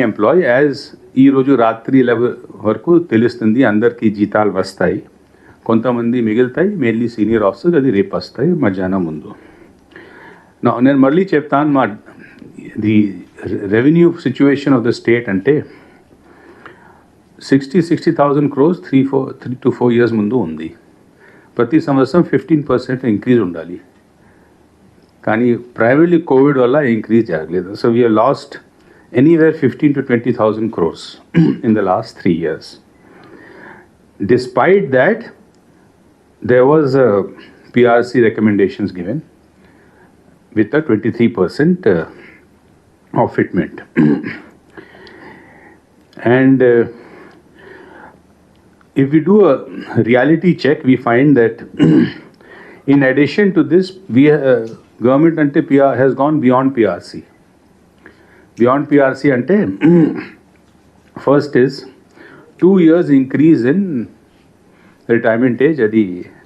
Employee as ఈరోజు రాత్రి 11 వరకు తెలుస్తుంది అందరికీ జీతాలు వస్తాయి, కొంతమంది మిగులుతాయి, మెయిన్లీ సీనియర్ ఆఫీసర్స్ అది రేపు వస్తాయి మధ్యాహ్నం ముందు. నేను మళ్ళీ చెప్తాను మా the revenue situation of the state అంటే 60,000 crores 3 to 4 years ముందు ఉంది. ప్రతి సంవత్సరం 15% ఇంక్రీజ్ ఉండాలి, కానీ ప్రైవేట్లీ కోవిడ్ వల్ల ఇంక్రీజ్ జరగలేదు. So we have lost anywhere 15 to 20,000 crores in the last 3 years. Despite that, there was a PRC recommendations given with a 23% of fitment. And if we do a reality check, we find that in addition to this, government ante has gone beyond PRC. Beyond PRC ante first is 2 years increase in retirement age, adi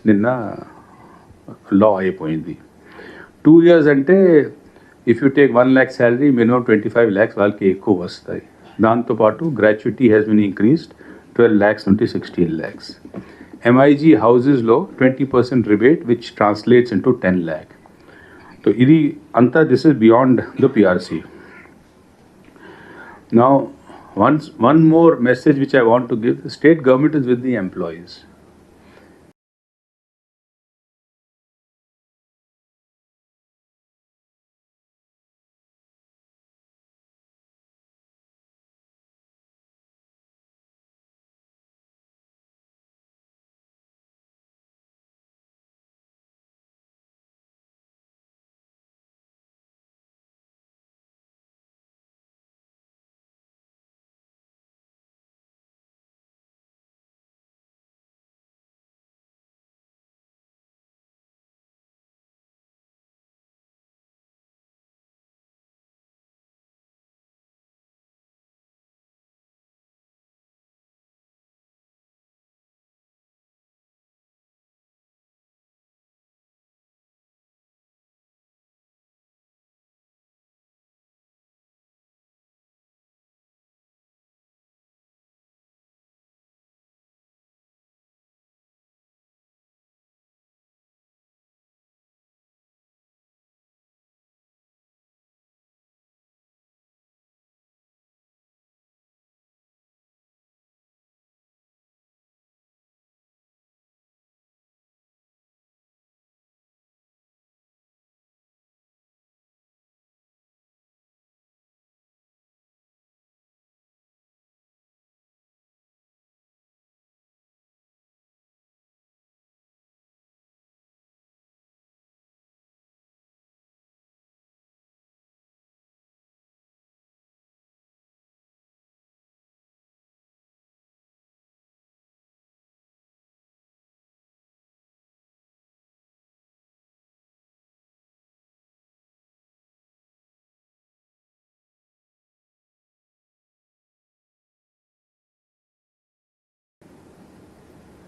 ninna law ayipoyindi. 2 years ante if you take 1 lakh salary, minimum 25 lakhs వాళ్ళకి ఎక్కువ వస్తాయి. దాంతో పాటు gratuity has been increased 12 lakhs నుండి 16 lakhs. MIG houses లో 20% rebate which translates into 10 lakh. So ఇది అంతా this is beyond the PRC. Now, one more message which I want to give: the state government is with the employees.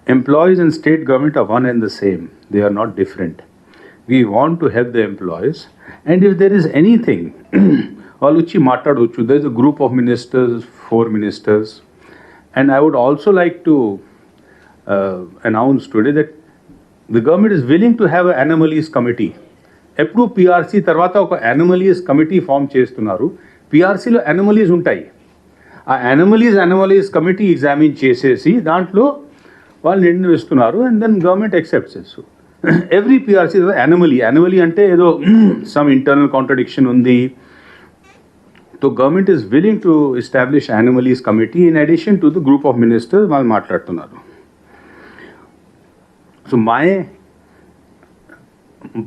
Employees and state government are one and the same. They are not different. We want to help the employees, and if there is anything, there is a group of ministers, 4 ministers, and I would also like to announce today that the government is willing to have an anomalies committee. ఎప్పుడు PRC తర్వాత ఒక anomalies committee form చేస్తున్నారు. PRCలో anomalies ఉంటాయి. ఆ anomalies committee examine చేసేసి దాంట్లో వాళ్ళు నిర్ణయిస్తున్నారు, and then government accepts it. So every PRC anomaly అంటే ఏదో సమ్ ఇంటర్నల్ కాంట్రడిక్షన్ ఉంది. So government is willing to establish anomalies committee in addition to the group of ministers వాళ్ళు మాట్లాడుతున్నారు. So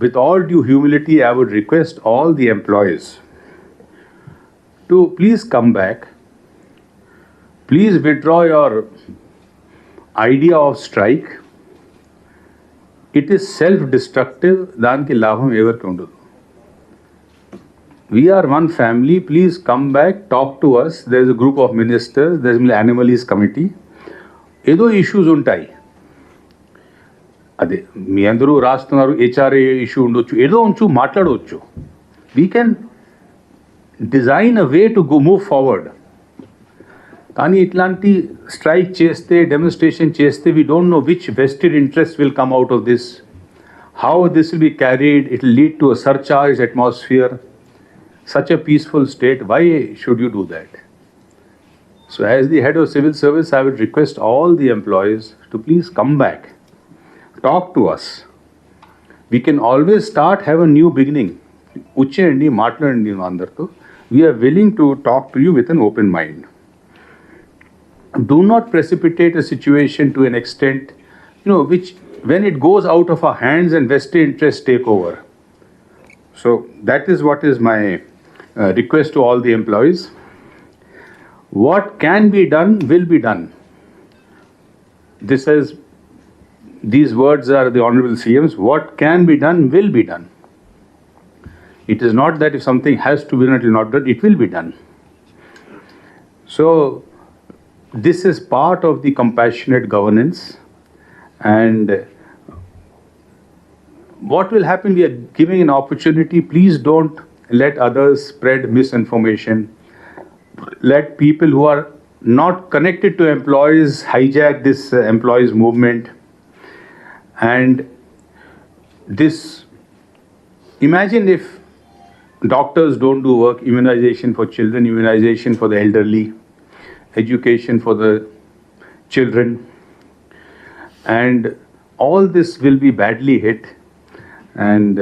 with all due humility, I would request all the employees to please come back. Please withdraw your idea of strike. It is self-destructive. దానికి లాభం ఎవరికి ఉండదు. We are one family. Please come back, talk to us. There is a group of ministers. There is an anomalies committee. ఏదో issues ఉంటాయి, అదే మీ అందరూ రాస్తున్నారు, HRA issue ఉండొచ్చు, ఏదో ఉంచు మాట్లాడవచ్చు. We can design a way to move forward. కానీ ఇట్లాంటి స్ట్రైక్ చేస్తే, డెమోన్స్ట్రేషన్ చేస్తే, we don't know which vested interest will come out of this, how this will be carried. It will lead to a surcharged atmosphere. Such a peaceful state, why should you do that? So as the head of civil service, I would request all the employees to please come back, talk to us. We can always start, have a new beginning. Uchchendi maatladandi andartho. We are willing to talk to you with an open mind. Do not precipitate a situation to an extent, which when it goes out of our hands and vested interests take over. So that is what is my request to all the employees. What can be done will be done. These words are the Honorable CM's. What can be done will be done. It is not that if something has to be done, it will not be done. It will be done. So this is part of the compassionate governance. And what will happen? We are giving an opportunity. Please don't let others spread misinformation. Let people who are not connected to employees hijack this employees movement. And this, imagine if doctors don't do work, immunization for children, immunization for the elderly, education for the children, and all this will be badly hit. And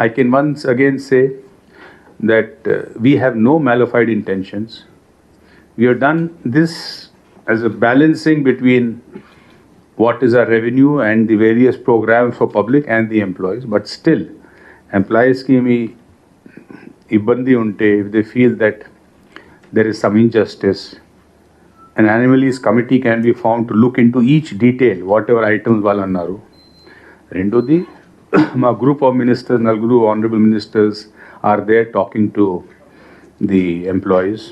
I can once again say that we have no malified intentions. We have done this as a balancing between what is our revenue and the various programs for public and the employees. But still, employees ki me ibbandi unte, if they feel that there is some injustice, an animalist committee can be formed to look into each detail, whatever items వాళ్ళు అన్నారు. రెండోది, మా group of ministers, నలుగురు honorable ministers are there talking to the employees.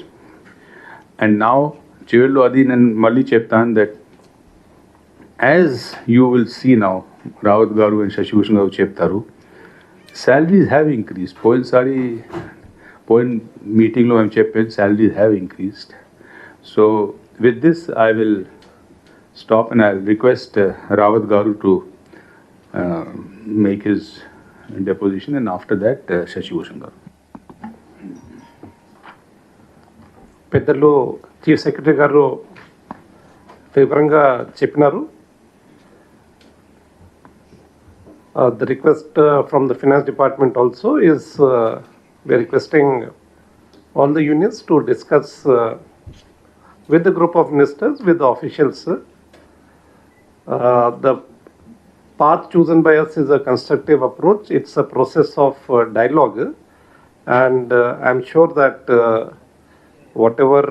And now, చివరిలో అది నేను మళ్ళీ చెప్తాను that as you will see now, Rawat garu and Shashibhushan garu చెప్తారు, salaries have increased. పోయిన మీటింగ్లో మేము చెప్పేది salaries have increased. So with this, I will stop and I'll request Rawat garu to make his deposition, and after that Shashibhushan garu. పెద్దలు chief secretary గారు వివరంగా చెప్పినారు. The request from the finance department also is we are requesting all the unions to discuss with the group of ministers, with the officials. The path chosen by us is a constructive approach. It's a process of dialogue, and I'm sure that whatever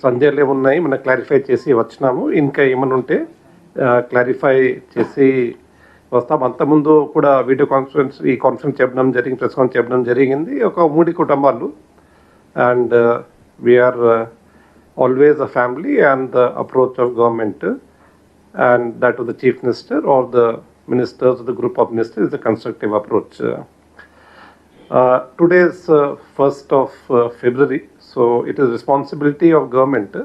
సందేహాలు ఉన్నాయి మనం clarify చేసి వచ్చినాము. ఇంకా ఏమైనా ఉంటే clarify చేసి వస్తాం. అంతకుముందు కూడా వీడియో కాన్ఫరెన్స్ చెప్పడం జరిగింది, ప్రెస్ కాన్ఫరెన్స్ చెప్పడం జరిగింది. ఒక 3 కుటుంబాలు, and we are always a family and the approach of government and that of the chief minister or the ministers of the group of ministers is a constructive approach. Today is 1st of February, so it is responsibility of government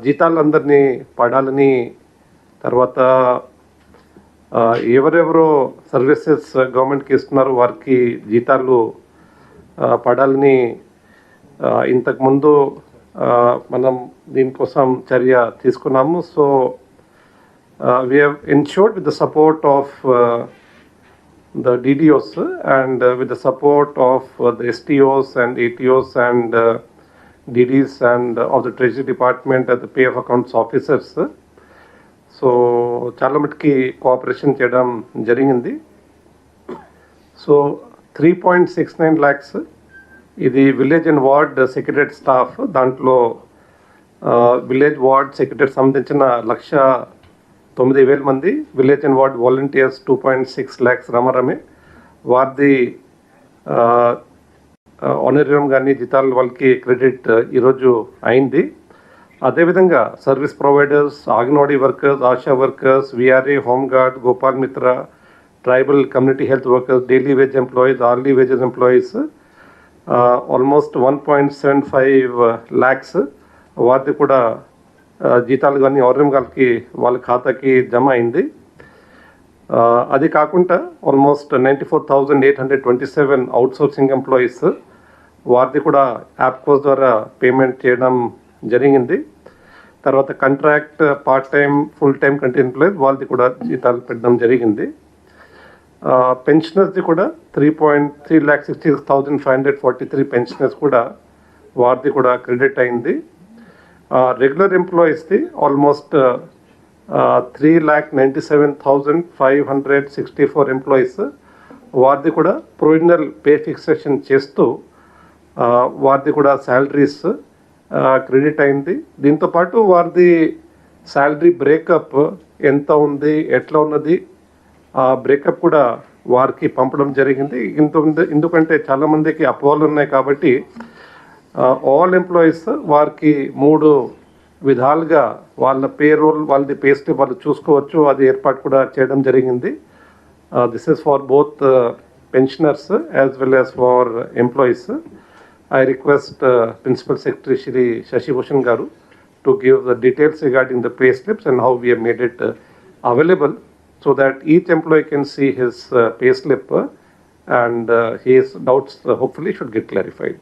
జీతాలందరినీ పడాలని, తర్వాత ఎవరెవరో services గవర్నమెంట్కి ఇస్తున్నారు వారికి జీతాలు పడాలని ఇంతకుముందు మనం దీనికోసం చర్య తీసుకున్నాము. So we have ensured with the support of the DDOs and with the support of the STOs and ATOs and DDs and of the Treasury Department and the Pay of Accounts officers. So చాలా మటుకి cooperation చేయడం జరిగింది. So 3.69 lakhs ఇది village and ward secretary staff, దాంట్లో village ward secretary సంబంధించిన 1,09,000 మంది, village and ward volunteers 2.6 lakhs రమారమే, వారిది ఆనరేరియం కానీ జీతాలు వాళ్ళకి క్రెడిట్ ఈరోజు అయింది. అదేవిధంగా service providers, anganwadi workers, ASHA workers, VRA, home guard, Gopal Mitra, tribal community health workers, daily wage employees, hourly wages employees, almost 1.75 lakhs వారిది కూడా జీతాలు కానీ ఆర్ఎం గారికి వాళ్ళ ఖాతాకి జమ అయింది. అది కాకుండా ఆల్మోస్ట్ 94,827 అవుట్సోర్సింగ్ ఎంప్లాయీస్ వారిది కూడా యాప్కోస్ ద్వారా పేమెంట్ చేయడం జరిగింది. తర్వాత contract, part time, full time continue employees వాళ్ళది కూడా జీతాలు పెట్టడం జరిగింది. పెన్షనర్స్ది కూడా 3,66,543 పెన్షనర్స్ కూడా వారిది కూడా క్రెడిట్ అయింది. రెగ్యులర్ ఎంప్లాయీస్ది ఆల్మోస్ట్ 3,97,564 ఎంప్లాయీస్ వారిది కూడా ప్రొవిజనల్ పే ఫిక్సేషన్ చేస్తూ వారిది కూడా శాలరీస్ క్రెడిట్ అయింది. దీంతోపాటు వారిది శాలరీ బ్రేకప్ ఎంత ఉంది, ఎట్లా ఉన్నది, ఆ బ్రేకప్ కూడా వారికి పంపడం జరిగింది. ఎందుకంటే చాలామందికి అపోహలు ఉన్నాయి కాబట్టి ఆల్ ఎంప్లాయీస్ వారికి 3 విధాలుగా వాళ్ళ పేరోల్, వాళ్ళది పే స్లిప్ వాళ్ళు చూసుకోవచ్చు. అది ఏర్పాటు కూడా చేయడం జరిగింది. This is for both pensioners as well as for employees. I request Principal Secretary Shri Shashi Bhushan Garu to give the details regarding the pay slips and how we have made it available so that each employee can see his pay slip and his doubts hopefully should get clarified.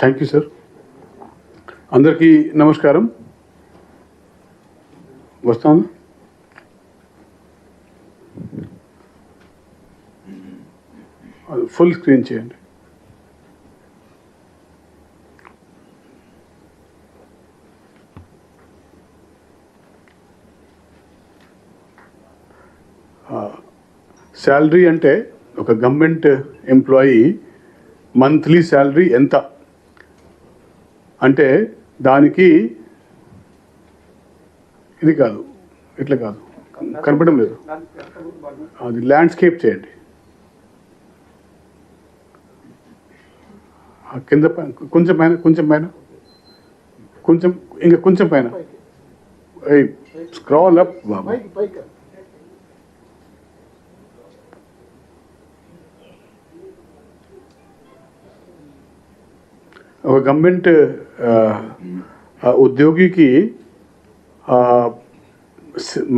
Thank you, sir. Andarki namaskaram. Vastam. Full screen చేయండి. Salary అంటే ఒక government employee monthly salary ఎంత అంటే దానికి ఇది కాదు, ఇట్లా కాదు, కనపడడం లేదు, అది ల్యాండ్స్కేప్ చేయండి. కింద కొంచెం పైన, కొంచెం పైన, కొంచెం ఇంకా కొంచెం పైన, స్క్రాల్ అప్ బాబా. ఒక గవర్నమెంట్ ఉద్యోగికి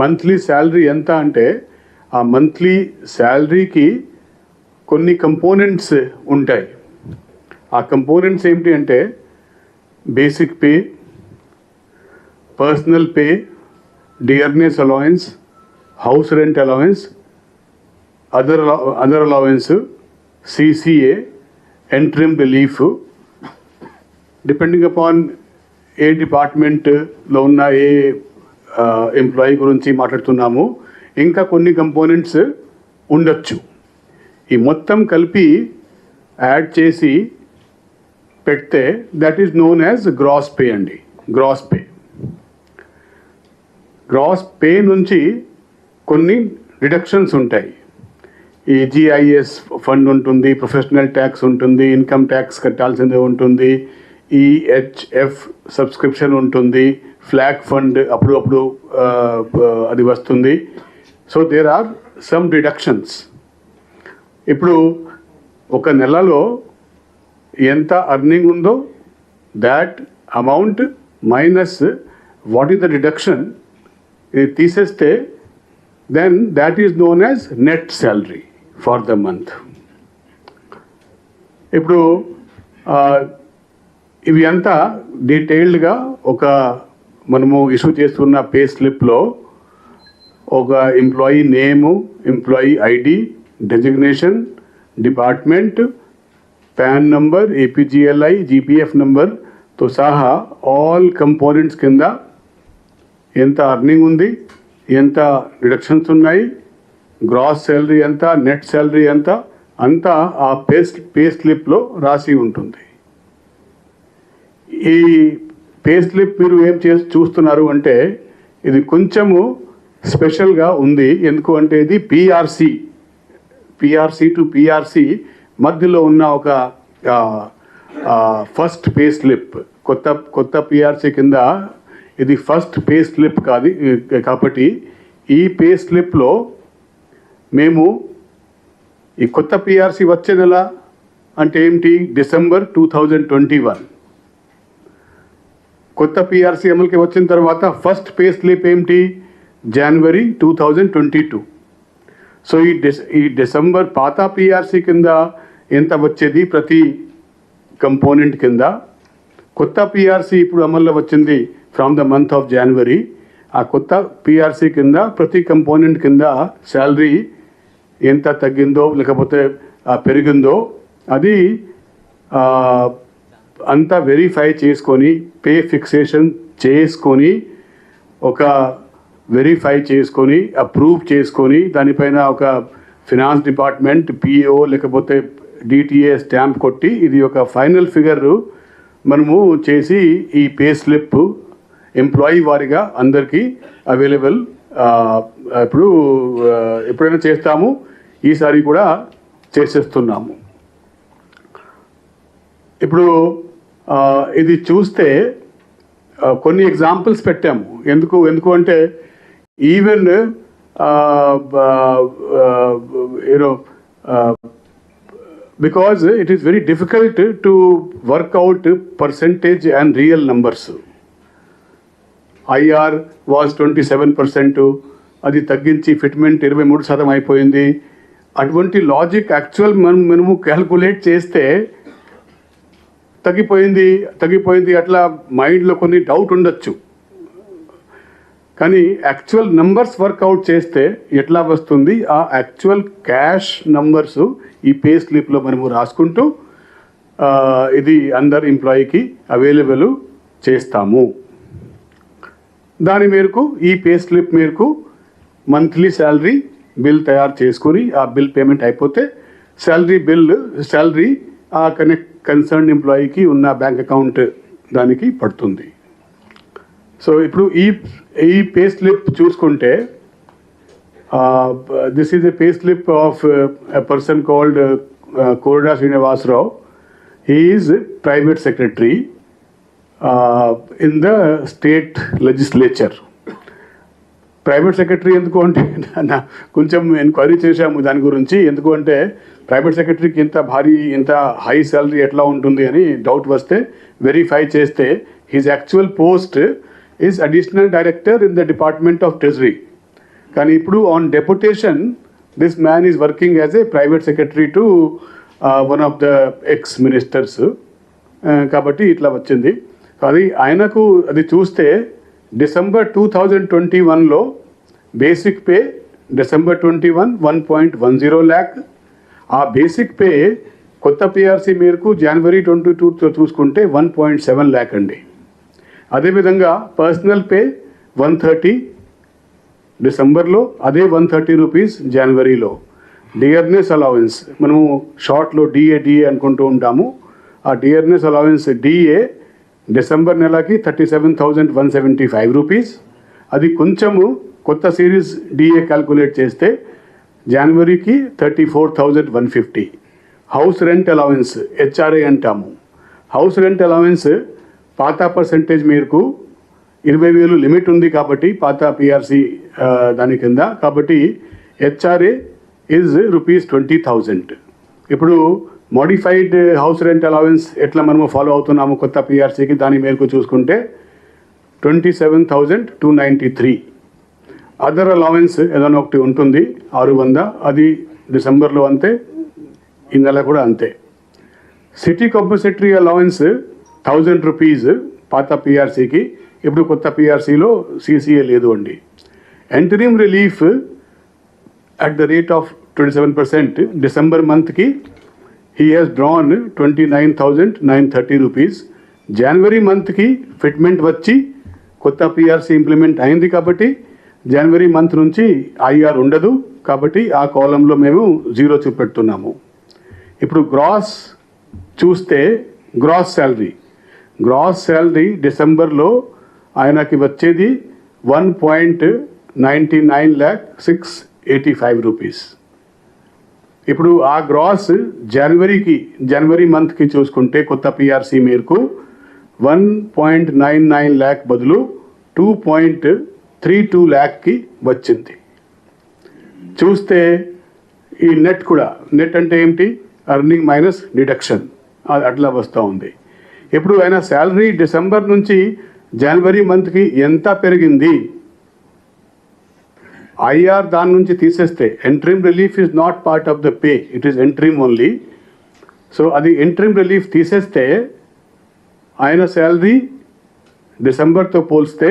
మంత్లీ శాలరీ ఎంత అంటే ఆ మంత్లీ శాలరీకి కొన్ని కంపోనెంట్స్ ఉంటాయి. ఆ కంపోనెంట్స్ ఏంటి అంటే basic pay, personal pay, dearness allowance, house rent allowance, other allowance, CCA, interim relief, depending upon ఏ డిపార్ట్మెంట్లో ఉన్న ఏ ఎంప్లాయీ గురించి మాట్లాడుతున్నాము, ఇంకా కొన్ని కంపోనెంట్స్ ఉండొచ్చు. ఈ మొత్తం కలిపి యాడ్ చేసి పెడితే that is known as gross pay అండి. Gross pay. గ్రాస్ పే నుంచి కొన్ని డిడక్షన్స్ ఉంటాయి. ఈ GIS ఫండ్ ఉంటుంది, ప్రొఫెషనల్ ట్యాక్స్ ఉంటుంది, ఇన్కమ్ ట్యాక్స్ కట్టాల్సిందే ఉంటుంది, EHF సబ్స్క్రిప్షన్ ఉంటుంది, ఫ్లాగ్ ఫండ్ అప్పుడప్పుడు అది వస్తుంది. So there are some deductions. ఇప్పుడు ఒక నెలలో ఎంత అర్నింగ్ ఉందో that amount minus what is the deduction ఇది తీసేస్తే then that is known as net salary for the month. ఇప్పుడు ఇవి అంతా డీటెయిల్డ్గా ఒక మనము ఇష్యూ చేస్తున్న పే స్లిప్లో ఒక ఎంప్లాయీ నేము, employee ID, designation, department, pan number, APGLI, GPF నంబర్తో సహా ఆల్ కంపోనెంట్స్ కింద ఎంత అర్నింగ్ ఉంది, ఎంత డిడక్షన్స్ ఉన్నాయి, గ్రాస్ శాలరీ ఎంత, నెట్ శాలరీ ఎంత, అంతా ఆ పే స్లిప్లో రాసి ఉంటుంది. ఈ పే స్లిప్ మీరు ఏం చూస్తున్నారు అంటే ఇది కొంచెము స్పెషల్గా ఉంది. ఎందుకు అంటే ఇది PRC టు PRC మధ్యలో ఉన్న ఒక ఫస్ట్ పే స్లిప్. కొత్త PRC కింద ఇది ఫస్ట్ పే స్లిప్ కాదు కాబట్టి ఈ పే స్లిప్లో మేము ఈ కొత్త పిఆర్సీ వచ్చే నెల అంటే ఏమిటి, డిసెంబర్ 2021. కొత్త పిఆర్సీ అమలుకి వచ్చిన తర్వాత ఫస్ట్ పే స్లిప్ ఏమిటి, జనవరి 2022. సో ఈ డిసెంబర్ పాత పిఆర్సీ కింద ఎంత వచ్చేది ప్రతి కంపోనెంట్ కింద, కొత్త పిఆర్సీ ఇప్పుడు అమల్లో వచ్చింది ఫ్రమ్ ద మంత్ ఆఫ్ జనవరి. ఆ కొత్త పిఆర్సీ కింద ప్రతి కంపోనెంట్ కింద శాలరీ ఎంత తగ్గిందో లేకపోతే పెరిగిందో అది అంతా వెరిఫై చేసుకొని పే ఫిక్సేషన్ చేసుకొని వెరిఫై చేసుకొని అప్రూవ్ చేసుకొని దానిపైన ఒక ఫినాన్స్ డిపార్ట్మెంట్ పిఓ లేకపోతే డిటిఏ స్టాంప్ కొట్టి ఇది ఒక ఫైనల్ ఫిగర్ మనము చేసి ఈ పే స్లిప్ ఎంప్లాయీ వారిగా అందరికీ అవైలబుల్ ఎప్పుడైనా చేస్తాము, ఈసారి కూడా చేసేస్తున్నాము. ఇప్పుడు ఇది చూస్తే కొన్ని ఎగ్జాంపుల్స్ పెట్టాము. ఎందుకు అంటే even because it is very difficult to work out percentage and real numbers. IR was 27%, అది తగ్గించి ఫిట్మెంట్ 23% అయిపోయింది. అటువంటి లాజిక్ యాక్చువల్ మనము క్యాల్కులేట్ చేస్తే తగ్గిపోయింది అట్లా మైండ్లో కొన్ని డౌట్ ఉండొచ్చు. కానీ యాక్చువల్ నంబర్స్ వర్కౌట్ చేస్తే ఎట్లా వస్తుంది, ఆ యాక్చువల్ క్యాష్ నంబర్స్ ఈ పే స్లిప్లో మనము రాసుకుంటూ ఇది అందరు ఎంప్లాయీకి అవైలబుల్ చేస్తాము. దాని మేరకు ఈ పే స్లిప్ మేరకు మంత్లీ శాలరీ బిల్ తయారు చేసుకొని ఆ బిల్ పేమెంట్ అయిపోతే శాలరీ ఆ కన్సర్న్ ఎంప్లాయీకి ఉన్న బ్యాంక్ అకౌంట్ దానికి పడుతుంది. సో ఇప్పుడు ఈ పే స్లిప్ చూసుకుంటే this is a pay slip of a person called Korada Srinivasarao. He is private secretary in the state legislature. Private secretary ఎందుకు అంటే కొంచెం ఎంక్వైరీ చేశాము దాని గురించి. ఎందుకు అంటే ప్రైవేట్ సెక్రటరీకి ఇంత హై శాలరీ ఎట్లా ఉంటుంది అని డౌట్ వస్తే వెరిఫై చేస్తే his actual post is additional director in the department of treasury. కానీ ఇప్పుడు on deputation this man is working as a private secretary to one of the ex ministers. కాబట్టి ఇట్లా వచ్చింది. ఆయనకు అది చూస్తే డిసెంబర్ 2021లో బేసిక్ పే డిసెంబర్ 21 1.10 lakh. ఆ బేసిక్ పే కొత్త పిఆర్సీ మేరకు జనవరి 22 చూసుకుంటే 1.7 lakh అండి. అదేవిధంగా పర్సనల్ పే 130 డిసెంబర్లో, అదే 130 రూపీస్ జనవరిలో. డియర్నెస్ అలవెన్స్ మనము షార్ట్లో డిఏ అనుకుంటూ ఉంటాము. ఆ డియర్నెస్ అలవెన్స్ డిఏ డిసెంబర్ నెలకి 37,175 రూపీస్. అది కొంచెము కొత్త సిరీస్ డిఏ క్యాల్కులేట్ చేస్తే జనవరికి 34,150. హౌస్ రెంట్ అలవెన్స్ హెచ్ఆర్ఏ అంటాము. హౌస్ రెంట్ అలవెన్స్ పాత పర్సెంటేజ్ మేరకు 20,000 లిమిట్ ఉంది కాబట్టి పాత పిఆర్సీ దాని కింద, కాబట్టి హెచ్ఆర్ఏ ఈజ్ రూపీస్ 20,000. ఇప్పుడు మోడిఫైడ్ హౌస్ రెంట్ అలవెన్స్ ఎట్లా మనము ఫాలో అవుతున్నాము కొత్త పిఆర్సీకి దాని మేరకు చూసుకుంటే 27,293. అదర్ అలవెన్స్ ఏదైనా ఒకటి ఉంటుంది 600, అది డిసెంబర్లో అంతే, ఈ నెల కూడా అంతే. సిటీ కంపల్సటరీ అలవెన్స్ 1,000 రూపీస్ పాత పిఆర్సీకి, ఇప్పుడు కొత్త పిఆర్సీలో సిసిఏ లేదు అండి. Interim relief at the rate of 27% December మంత్కి he has drawn 29,930 rupees. జనవరి మంత్కి ఫిట్మెంట్ వచ్చి కొత్త పిఆర్సీ ఇంప్లిమెంట్ అయింది కాబట్టి జనవరి మంత్ నుంచి ఐఆర్ ఉండదు కాబట్టి ఆ కాలంలో మేము 0 చూపెడుతున్నాము. ఇప్పుడు గ్రాస్ చూస్తే గ్రాస్ శాలరీ డిసెంబర్లో ఆయనకి వచ్చేది 1.99,685 రూపీస్. ఇప్పుడు ఆ గ్రాస్ జనవరి మంత్కి చూసుకుంటే కొత్త పిఆర్సీ మేరకు 1.99 lakh బదులు 32 lakh వచ్చింది. చూస్తే ఈ నెట్ కూడా, నెట్ అంటే ఏమిటి, అర్నింగ్ మైనస్ డిడక్షన్, అట్లా వస్తూ ఉంది. ఇప్పుడు ఆయన శాలరీ డిసెంబర్ నుంచి జనవరి మంత్కి ఎంత పెరిగింది, ఐఆర్ దాని నుంచి తీసేస్తే, interim relief is not part of the pay, it is interim only. So అది ఎంట్రీమ్ రిలీఫ్ తీసేస్తే ఆయన శాలరీ డిసెంబర్తో పోల్స్తే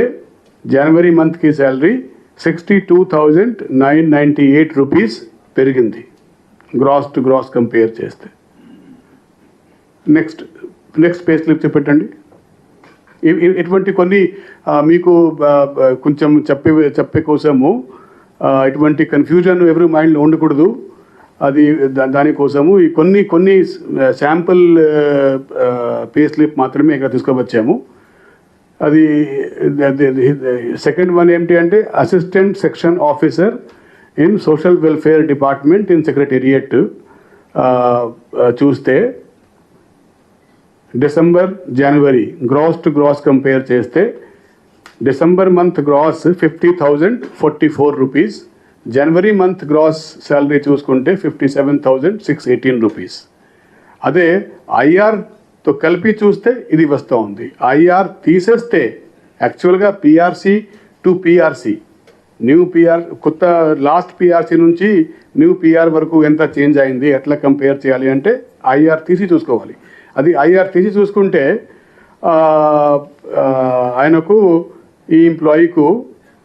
జనవరి మంత్కి శాలరీ 62,998 రూపీస్ పెరిగింది, గ్రాస్ టు గ్రాస్ కంపేర్ చేస్తే. నెక్స్ట్ పే స్లిప్ చూపెట్టండి. ఇటువంటి కొన్ని మీకు కొంచెం చెప్పే కోసము ఇటువంటి కన్ఫ్యూజన్ ఎవరి మైండ్లో ఉండకూడదు, అది దానికోసము ఈ కొన్ని శాంపుల్ పే స్లిప్ మాత్రమే ఇక్కడ తీసుకువచ్చాము. అది సెకండ్ వన్ ఏంటి అంటే assistant section officer in social welfare department in secretariat. చూస్తే డిసెంబర్ జనవరి గ్రాస్ టు గ్రాస్ కంపేర్ చేస్తే డిసెంబర్ మంత్ గ్రాస్ 50,044 రూపీస్, జనవరి మంత్ గ్రాస్ శాలరీ చూసుకుంటే 57,618 రూపీస్. అదే ఐఆర్తో కలిపి చూస్తే ఇది వస్తూ ఉంది. ఐఆర్ తీసేస్తే యాక్చువల్గా PRC to PRC, new PR కొత్త లాస్ట్ పిఆర్సి నుంచి న్యూ పిఆర్ వరకు ఎంత చేంజ్ అయింది, ఎట్లా కంపేర్ చేయాలి అంటే ఐఆర్ తీసి చూసుకోవాలి. అది ఐఆర్ తీసి చూసుకుంటే ఆయనకు ఈ ఎంప్లాయీకు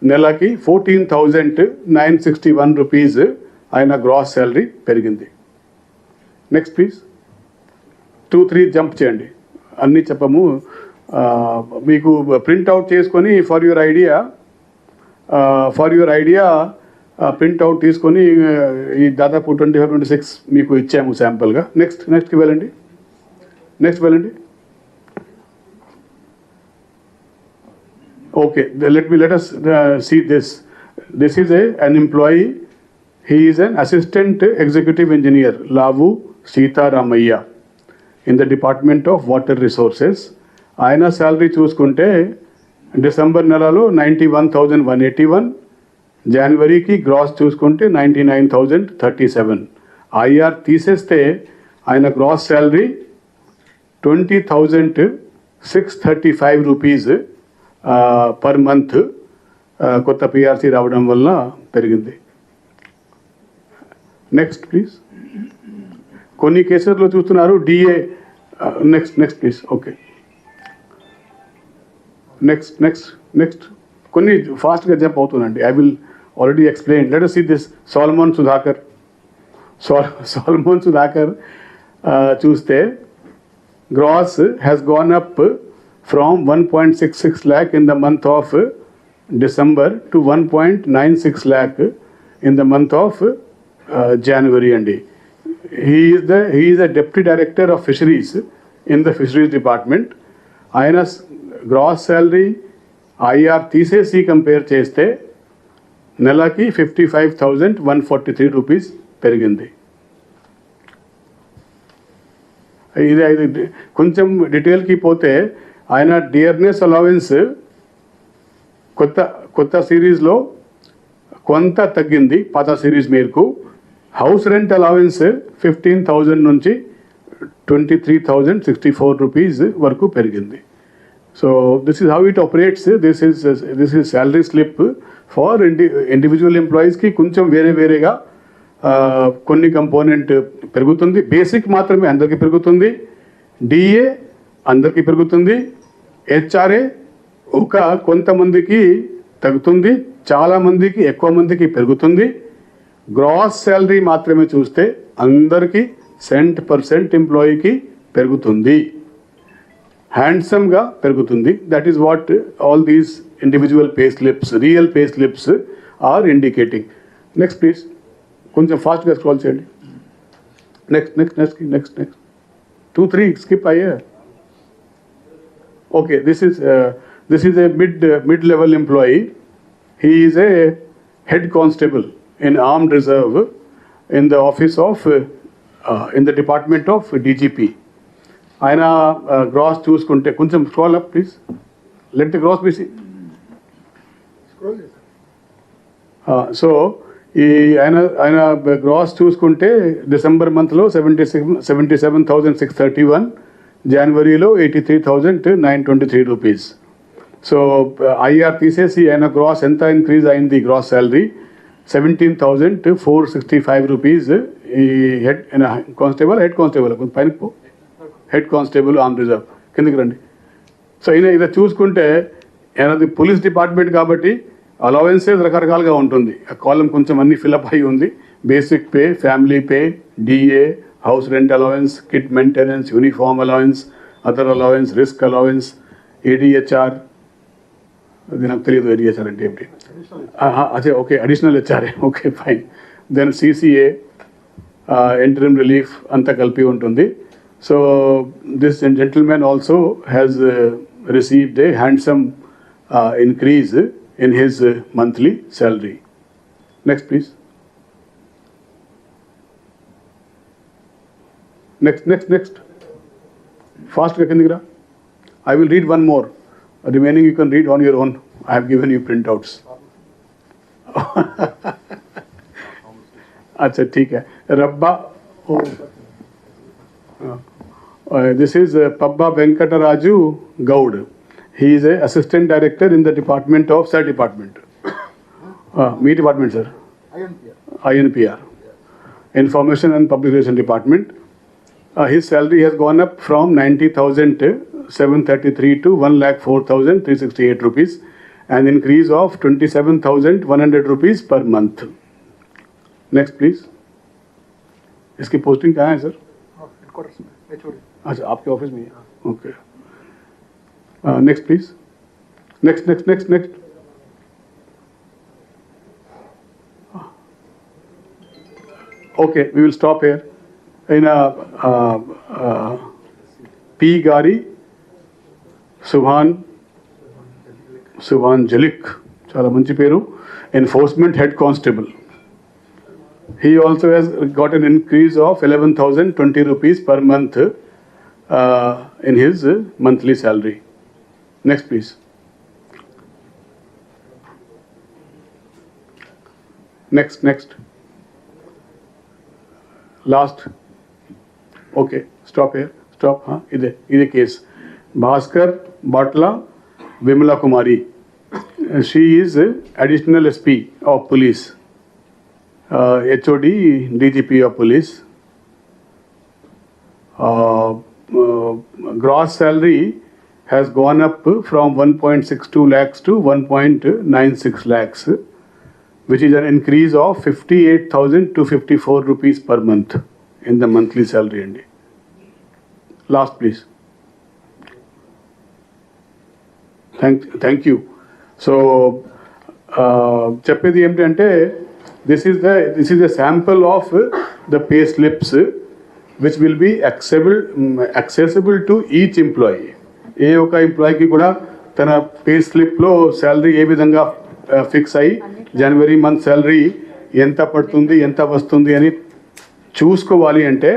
నెలకి 14,961 రూపీస్ ఆయన గ్రాస్ శాలరీ పెరిగింది. Next please. 2-3 జంప్ చేయండి, అన్నీ చెప్పము. మీకు ప్రింట్అవుట్ చేసుకొని ఫర్ యువర్ ఐడియా ప్రింట్అవుట్ తీసుకొని ఈ దాదాపు 25-26 మీకు ఇచ్చాము శాంపుల్గా. నెక్స్ట్కి వెళ్ళండి. Okay, let us see this. This is an employee. He is an assistant executive engineer, Lavu Sita Ramaya, in the Department of Water Resources. Aina salary చూసుకుంటే December నెలలో 91,181, జనవరికి gross చూసుకుంటే 99,037. ఐఆర్ తీసేస్తే ఆయన gross salary 20,635 rupees per month కొత్త PRC రావడం వల్ల పెరిగింది. Next please. కొన్ని కేసెస్లో చూస్తున్నారు DA. Next please. Okay, next కొన్ని ఫాస్ట్గా జంప్ అవుతుందండి. I will already explain. Let us see this. Solomon Sudhakar చూస్తే gross has gone up from 1.66 lakh in the month of December to 1.96 lakh in the month of January. And he is a deputy director of fisheries in the fisheries department. Ayana's gross salary IR తీసేసి compare చేస్తే నెలకి 55,143 rupees పెరిగింది. ఇది కొంచెం డీటెయిల్కి పోతే ఆయన dearness allowance కొత్త సిరీస్లో కొంత తగ్గింది పాత సిరీస్ మేరకు. హౌస్ రెంట్ అలవెన్స్ 15,000 నుంచి 23,064 రూపీస్ వరకు పెరిగింది. So this is how it operates. This is salary slip for individual ఎంప్లాయీస్కి కొంచెం వేరేగా కొన్ని కంపోనెంట్ పెరుగుతుంది. బేసిక్ మాత్రమే అందరికీ పెరుగుతుంది, డిఏ అందరికీ పెరుగుతుంది, హెచ్ఆర్ఏ కొంతమందికి తగ్గుతుంది, చాలామందికి ఎక్కువ మందికి పెరుగుతుంది. గ్రాస్ శాలరీ మాత్రమే చూస్తే అందరికీ 100% ఎంప్లాయీకి పెరుగుతుంది, హ్యాండ్సమ్గా పెరుగుతుంది. That is what all these individual pay slips, real pay slips are indicating. Next please. కొంచెం ఫాస్ట్గా స్క్రోల్ చేయండి. నెక్స్ట్ 2-3 స్కిప్ అయ్యా. Okay, this is a mid-level employee. He is a head constable in armed reserve in the office of in the department of DGP. ఆయన gross చూసుకుంటే కొంచెం scroll up please. Let the gross be see. So ఈ ఆయన gross చూసుకుంటే December మంత్లో 77,631, జనవరిలో 83,923 rupees. So IR తీసేసి ఆయన గ్రాస్ ఎంత ఇంక్రీజ్ అయింది, గ్రాస్ శాలరీ 17,465 రూపీస్. ఈ హెడ్ కానిస్టేబుల్ పైన హెడ్ కానిస్టేబుల్ ఆన్ రిజర్వ్ కిందకి రండి. సో ఇలా చూసుకుంటే ఆయనది పోలీస్ డిపార్ట్మెంట్ కాబట్టి అలవెన్సెస్ రకరకాలుగా ఉంటుంది. ఆ కాలం కొంచెం అన్ని ఫిలప్ అయి ఉంది. Basic pay, family pay, DA, house rent allowance, kit maintenance, uniform allowance, other allowance, risk allowance, ADHR. అది నాకు తెలియదు ఏడిహెచ్ఆర్ అంటే ఏంటి. అదే okay, additional HRA, okay fine. Then CCA, interim relief అంతా కలిపి ఉంటుంది. So this gentlemen also has received a handsome increase in his monthly salary. Next please. Next. Fast ga kindigra. I will read one more. Remaining you can read on your own. I have given you printouts. अच्छा ठीक है. Rabba. This is Pabba Venkataraju Govt. He is a assistant director in the department of Sir department. Me department, sir. INPR. Information and Public Relation Department. His salary has gone up from 90,733 to 1,04,368 rupees, an increase of 27,100 rupees per month. Next, please. इसकी posting कहाँ है sir? Headquarters में. अच्छा, आपके office में है. Okay. Next, please. Next. Okay, we will stop here. In P. Gari, Subhan Jalik, chala manchi peru, Enforcement Head Constable. He also has got an increase of 11,020 rupees per month in his monthly salary. Next, please. Next. Last. Okay, stop here. Stop. Ide case. Bhaskar Batla Vimla Kumari. She is additional SP of police. HOD DGP of police. Gross salary has gone up from 1.62 lakhs to 1.96 lakhs, which is an increase of 58,254 rupees per month in the monthly salary. Last, please. Thank you. So, చెప్పేది ఏమిటంటే this is a sample of the pay slips which will be accessible to each employee. ఏ ఒక ఎంప్లాయీకి కూడా తన pay స్లిప్లో salary ఏ విధంగా fix అయ్యి జనవరి month salary ఎంత పడుతుంది, ఎంత వస్తుంది అని చూసుకోవాలి అంటే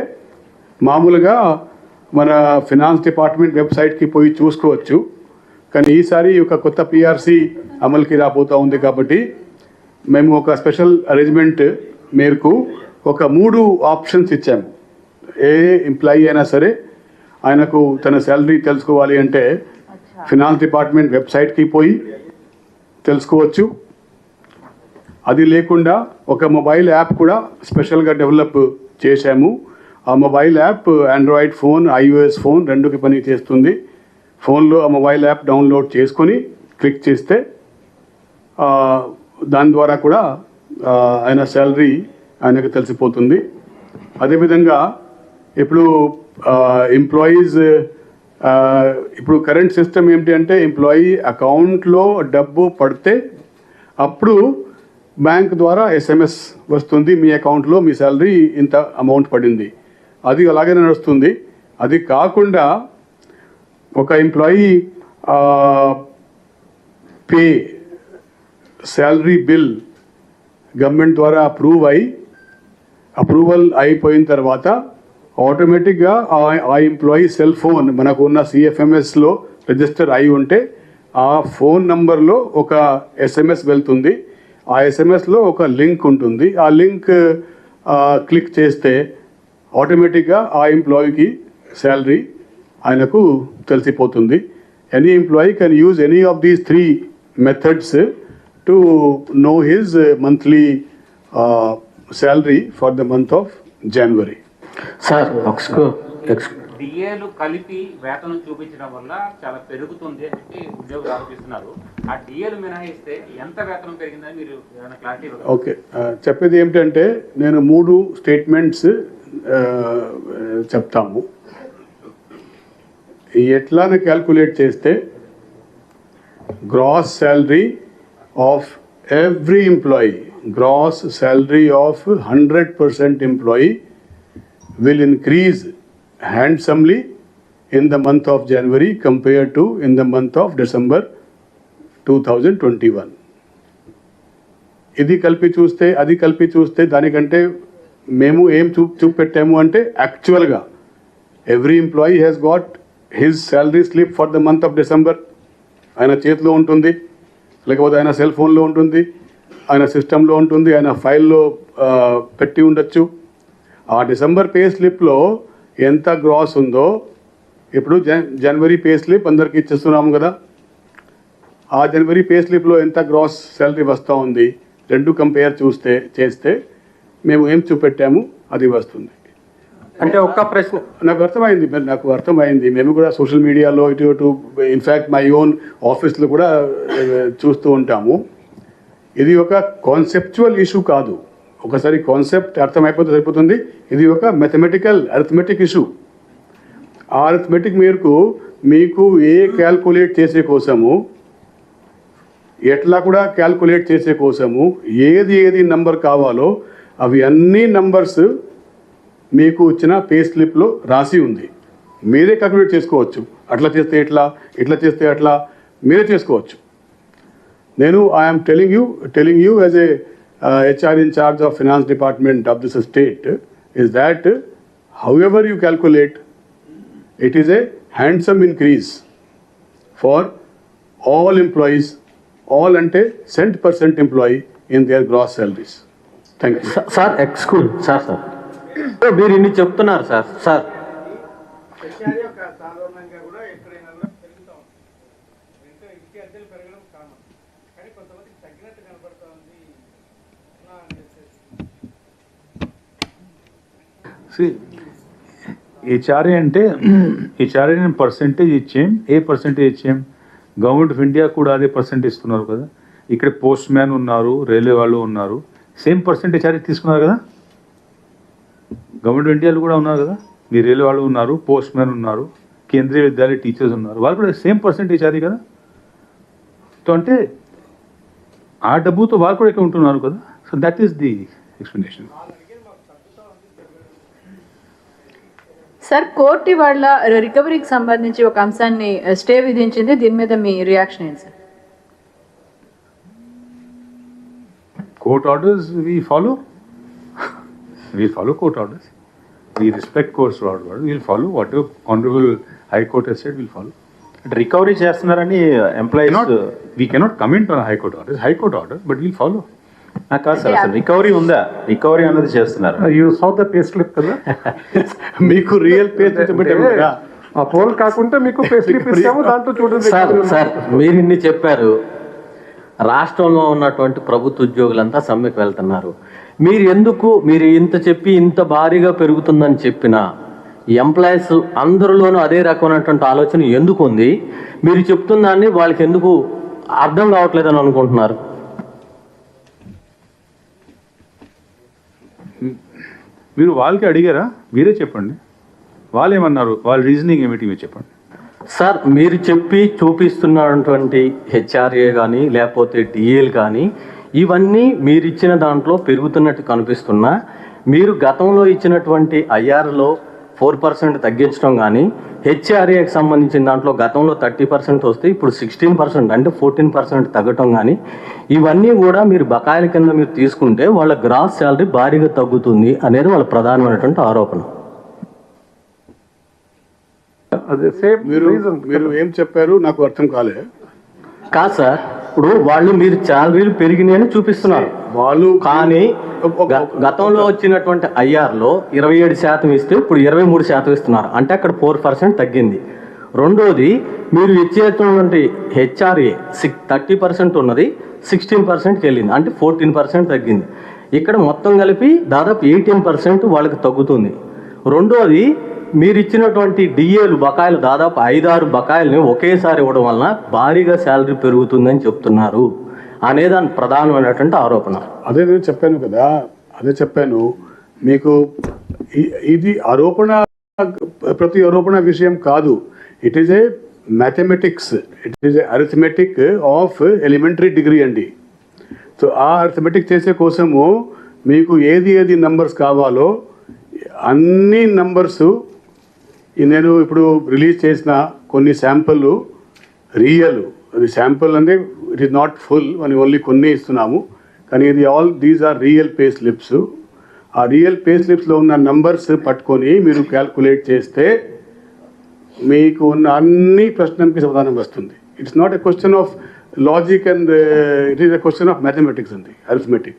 మామూలుగా మన ఫినాన్స్ డిపార్ట్మెంట్ వెబ్సైట్కి పోయి చూసుకోవచ్చు. కానీ ఈసారి ఒక కొత్త పిఆర్సి అమలుకి రాబోతూ ఉంది కాబట్టి మేము ఒక స్పెషల్ అరేంజ్మెంట్ మేరకు ఒక 3 ఆప్షన్స్ ఇచ్చాము. ఏ ఎంప్లాయీ అయినా సరే ఆయనకు తన శాలరీ తెలుసుకోవాలి అంటే ఫినాన్స్ డిపార్ట్మెంట్ వెబ్సైట్కి పోయి తెలుసుకోవచ్చు. అది లేకుండా ఒక మొబైల్ యాప్ కూడా స్పెషల్గా డెవలప్ చేశాము. ఆ mobile app Android phone, iOS phone రెండుకి పని చేస్తుంది. ఫోన్లో ఆ మొబైల్ యాప్ డౌన్లోడ్ చేసుకొని క్లిక్ చేస్తే దాని ద్వారా కూడా ఆయన శాలరీ ఆయనకు తెలిసిపోతుంది. అదేవిధంగా ఇప్పుడు ఎంప్లాయీస్ ఇప్పుడు కరెంట్ సిస్టమ్ ఏంటి అంటే ఎంప్లాయీ అకౌంట్లో డబ్బు పడితే అప్పుడు బ్యాంక్ ద్వారా SMS వస్తుంది, మీ అకౌంట్లో మీ శాలరీ ఇంత అమౌంట్ పడింది. అది అలాగే నడుస్తుంది. అది కాకుండా ఒక employee pay salary bill government ద్వారా అప్రూవల్ అయిపోయిన తర్వాత ఆటోమేటిక్గా ఆ ఎంప్లాయీ సెల్ ఫోన్ మనకు ఉన్న CFMSలో రిజిస్టర్ అయి ఉంటే ఆ ఫోన్ నంబర్లో ఒక SMS వెళ్తుంది. ఆ ఎస్ఎంఎస్లో ఒక లింక్ ఉంటుంది. ఆ లింక్ క్లిక్ చేస్తే ఆటోమేటిక్గా ఆ ఎంప్లాయీకి శాలరీ ఆయనకు తెలిసిపోతుంది. Any employee can use any of these 3 methods to know his monthly salary for the month of జనవరి. సార్ డిఏలు కలిపి వేతనం చూపించడం వల్ల చాలా పెరుగుతుంది అని చెప్పి ఉద్యోగులు ఆరోపిస్తున్నారు. ఆ డిఏలు మినహాయిస్తే ఎంత వేతనం పెరిగిందని మీరు ఏమైనా క్లారిటీ ఇవ్వగలరా? ఓకే, చెప్పేది ఏమిటంటే నేను 3 స్టేట్మెంట్స్ చెప్తాము. ఎట్లానే క్యాల్కులేట్ చేస్తే gross salary of every employee, gross salary of 100% employee will increase handsomely in the month of January compared to in the month of December 2021. ఇది కలిపి చూస్తే అది కలిపి చూస్తే దానికంటే మేము ఏం చూపెట్టాము అంటే యాక్చువల్గా every employee has got his salary slip for the month of December. ఆయన చేతిలో ఉంటుంది, లేకపోతే ఆయన సెల్ ఫోన్లో ఉంటుంది, ఆయన సిస్టంలో ఉంటుంది, ఆయన ఫైల్లో పెట్టి ఉండొచ్చు. ఆ డిసెంబర్ పే స్లిప్లో ఎంత గ్రాస్ ఉందో ఇప్పుడు జనవరి పే స్లిప్ అందరికీ ఇచ్చేస్తున్నాము కదా, ఆ జనవరి పే స్లిప్లో ఎంత గ్రాస్ శాలరీ వస్తూ ఉంది, 2 కంపేర్ చేస్తే మేము ఏం చూపెట్టాము అది వస్తుంది. అంటే ఒక్క ప్రశ్న నాకు అర్థమైంది. మేము కూడా సోషల్ మీడియాలో ఇటు ఇన్ఫ్యాక్ట్ మై ఓన్ ఆఫీస్లో కూడా చూస్తూ ఉంటాము. ఇది ఒక కాన్సెప్చువల్ ఇష్యూ కాదు. ఒకసారి కాన్సెప్ట్ అర్థమైపోతే సరిపోతుంది. ఇది ఒక అరిథమెటిక్ ఇష్యూ. ఆ అరిథమెటిక్ మేరకు మీకు క్యాల్కులేట్ చేసే కోసము, ఎట్లా కూడా క్యాల్కులేట్ చేసే కోసము ఏది నంబర్ కావాలో అవి అన్ని నంబర్స్ మీకు ఇచ్చిన పే స్లిప్లో రాసి ఉంది. మీరే క్యాల్కులేట్ చేసుకోవచ్చు. అట్లా చేస్తే ఇట్లా చేస్తే అట్లా మీరే చేసుకోవచ్చు. నేను I'm telling you as a HR in charge of finance department of this state is that however you calculate, it is a handsome increase for all employees, all ante cent% employee in their gross salaries. Thank you. Sir excuse sir మీరు ఇన్ని చెప్తున్నారు sir HRA అంటే HRA percentage ఇచ్చాం. ఏ percentage ఇచ్చాం? Government of India కూడా అదే percentage ఇస్తున్నారు కదా. ఇక్కడ పోస్ట్ మ్యాన్ ఉన్నారు, రైల్వే వాళ్ళు ఉన్నారు, సేమ్ పర్సెంటేజ్ హెచ్ఆర్ఏ తీసుకున్నారు కదా. గవర్నమెంట్ ఆఫ్ ఇండియాలో కూడా ఉన్నారు కదా, మీ రైల్వే వాళ్ళు ఉన్నారు, పోస్ట్ మ్యాన్ ఉన్నారు, కేంద్రీయ విద్యాలయ టీచర్స్ ఉన్నారు, వాళ్ళు కూడా సేమ్ పర్సెంటేజ్ హెచ్ఆర్ఏ కదా. సో అంటే ఆ డబ్బుతో వాళ్ళు కూడా ఇక్కడ ఉంటున్నారు కదా. So that is the explanation. Sir, court వాళ్ళ రికవరీకి సంబంధించి ఒక అంశాన్ని స్టే విధించింది. దీని మీద మీ రియాక్షన్ ఏంటి sir? Court orders we follow. We follow court orders. We respect court orders. We'll follow whatever Honorable High Court has said. We'll follow. Recovery చేస్తున్నారని employees We cannot comment on High Court orders. High Court order, but we'll follow. కాదు sir, అసలు recovery ఉందా? Recovery అన్నది చేస్తున్నారు. You సౌ the pay slip కదా, మీకు real pay చూపెట్టాము కదా. ఆ పోల్ కాకుండా మీకు పే స్లిప్ ఇస్తాము, దాంట్లో చూడండి. సార్ మీరు ఇన్ని చెప్పారు. రాష్ట్రంలో ఉన్నటువంటి ప్రభుత్వ ఉద్యోగులంతా సమ్మెకు వెళ్తున్నారు. మీరు ఇంత చెప్పి ఇంత భారీగా పెరుగుతుందని చెప్పినా ఎంప్లాయీస్ అందరిలోనూ అదే రకమైనటువంటి ఆలోచన ఎందుకు ఉంది? మీరు చెప్తున్న దాన్ని వాళ్ళకి ఎందుకు అర్థం కావట్లేదని అనుకుంటున్నారు? మీరు వాళ్ళకి అడిగారా? మీరే చెప్పండి. వాళ్ళు ఏమన్నారు? వాళ్ళ రీజనింగ్ ఏమిటి మీరు చెప్పండి. సార్, మీరు చెప్పి చూపిస్తున్నటువంటి హెచ్ఆర్ఏ కానీ లేకపోతే డిఏలు కానీ ఇవన్నీ మీరు ఇచ్చిన దాంట్లో పెరుగుతున్నట్టు కనిపిస్తున్నా, మీరు గతంలో ఇచ్చినటువంటి ఐఆర్లో 4% తగ్గించడం కానీ, హెచ్ఆర్ఏకి సంబంధించిన దాంట్లో గతంలో 30% వస్తే ఇప్పుడు 16% అంటే 14% తగ్గటం కానీ, ఇవన్నీ కూడా మీరు బకాయిల కింద మీరు తీసుకుంటే వాళ్ళ గ్రాస్ శాలరీ భారీగా తగ్గుతుంది అనేది వాళ్ళ ప్రధానమైనటువంటి ఆరోపణ. మీరు ఏం చెప్పారు నాకు అర్థం కాలే. కాదు సార్, ఇప్పుడు వాళ్ళు మీరు శాలరీలు పెరిగినాయని చూపిస్తున్నారు వాళ్ళు కానీ గతంలో వచ్చినటువంటి ఐఆర్లో 27% ఇస్తే ఇప్పుడు 23% ఇస్తున్నారు, అంటే అక్కడ 4% తగ్గింది. రెండోది మీరు ఇచ్చేటువంటి హెచ్ఆర్ఏ 30% ఉన్నది 16%కి వెళ్ళింది, అంటే 14% తగ్గింది. ఇక్కడ మొత్తం కలిపి దాదాపు 18% వాళ్ళకి తగ్గుతుంది. రెండోది మీరు ఇచ్చినటువంటి డిఏలు బకాయిలు దాదాపు 5-6 బకాయిలని ఒకేసారి ఇవ్వడం వలన భారీగా శాలరీ పెరుగుతుందని చెప్తున్నారు అనే దాని ప్రధానమైనటువంటి ఆరోపణ. అదే నేను చెప్పాను కదా, అదే చెప్పాను మీకు. ఇది ఆరోపణ, ప్రతి ఆరోపణ విషయం కాదు. It is a mathematics, it is a arithmetic of elementary degree అండి. సో ఆ అరిథమెటిక్ చేసే కోసము మీకు ఏది నంబర్స్ కావాలో అన్ని నంబర్సు నేను ఇప్పుడు రిలీజ్ చేసిన కొన్ని శాంపుల్ రియల్, అది శాంపుల్ అంటే ఇట్ ఈస్ నాట్ ఫుల్, మనం ఓన్లీ కొన్ని ఇస్తున్నాము. కానీ ఇది these are real pay slips. ఆ రియల్ పే స్లిప్స్లో ఉన్న నంబర్స్ పట్టుకొని మీరు క్యాల్కులేట్ చేస్తే మీకు ఉన్న అన్ని ప్రశ్నలకి సమాధానం వస్తుంది. It's not a question of logic and it is a question of mathematics అండి, arithmetic.